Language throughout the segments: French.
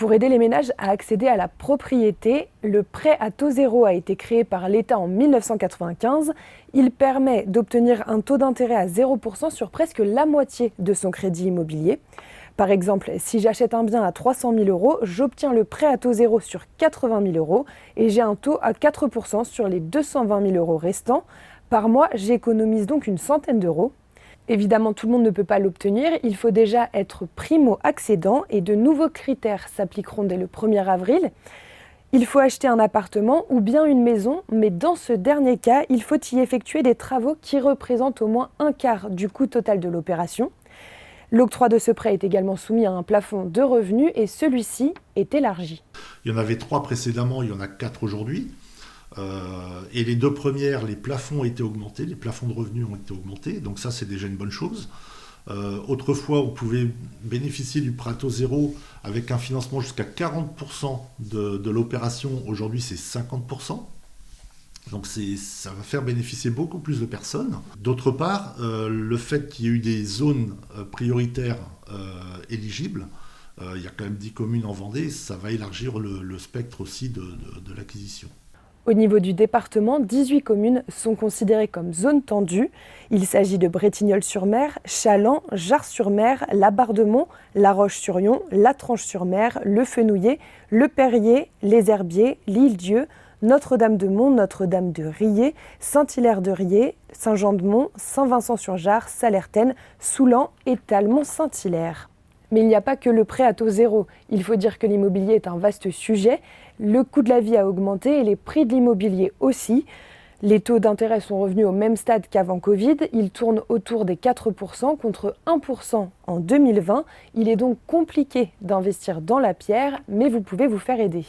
Pour aider les ménages à accéder à la propriété, le prêt à taux zéro a été créé par l'État en 1995. Il permet d'obtenir un taux d'intérêt à 0% sur presque la moitié de son crédit immobilier. Par exemple, si j'achète un bien à 300 000 euros, j'obtiens le prêt à taux zéro sur 80 000 euros et j'ai un taux à 4% sur les 220 000 euros restants. Par mois, j'économise donc une centaine d'euros. Évidemment, tout le monde ne peut pas l'obtenir. Il faut déjà être primo-accédant et de nouveaux critères s'appliqueront dès le 1er avril. Il faut acheter un appartement ou bien une maison, mais dans ce dernier cas, il faut y effectuer des travaux qui représentent au moins un quart du coût total de l'opération. L'octroi de ce prêt est également soumis à un plafond de revenus et celui-ci est élargi. Il y en avait 3 précédemment, il y en a 4 aujourd'hui. Et les 2 premières, les plafonds ont été augmentés, les plafonds de revenus ont été augmentés, donc ça c'est déjà une bonne chose. Autrefois, on pouvait bénéficier du prêt à taux zéro avec un financement jusqu'à 40% de l'opération, aujourd'hui c'est 50%. Donc ça va faire bénéficier beaucoup plus de personnes. D'autre part, le fait qu'il y ait eu des zones prioritaires éligibles, il y a quand même 10 communes en Vendée, ça va élargir le spectre aussi de l'acquisition. Au niveau du département, 18 communes sont considérées comme zones tendues. Il s'agit de Bretignolles-sur-Mer, Challans, Jars-sur-Mer, La Barre-de-Mont, La Roche-sur-Yon, La Tranche-sur-Mer, Le Fenouillet, Le Perrier, Les Herbiers, l'Île-Dieu, Notre-Dame-de-Mont, Notre-Dame-de-Riez, Saint-Hilaire-de-Riez, Saint-Jean-de-Mont, Saint-Vincent-sur-Jars, Sallertaine, Soulan et Talmont-Saint-Hilaire. Mais il n'y a pas que le prêt à taux zéro. Il faut dire que l'immobilier est un vaste sujet. Le coût de la vie a augmenté et les prix de l'immobilier aussi. Les taux d'intérêt sont revenus au même stade qu'avant Covid. Ils tournent autour des 4% contre 1% en 2020. Il est donc compliqué d'investir dans la pierre, mais vous pouvez vous faire aider.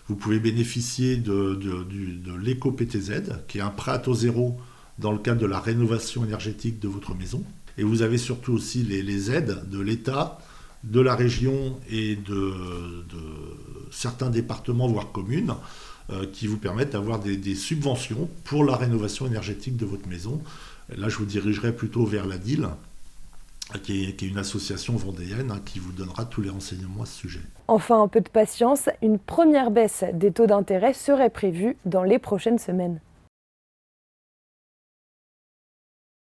Vous pouvez bénéficier de l'éco-PTZ, qui est un prêt à taux zéro dans le cadre de la rénovation énergétique de votre maison. Et vous avez surtout aussi les aides de l'État, de la région et de certains départements, voire communes, qui vous permettent d'avoir des subventions pour la rénovation énergétique de votre maison. Là, je vous dirigerai plutôt vers la DIL, qui est une association vendéenne qui vous donnera tous les renseignements à ce sujet. Enfin, un peu de patience, une première baisse des taux d'intérêt serait prévue dans les prochaines semaines.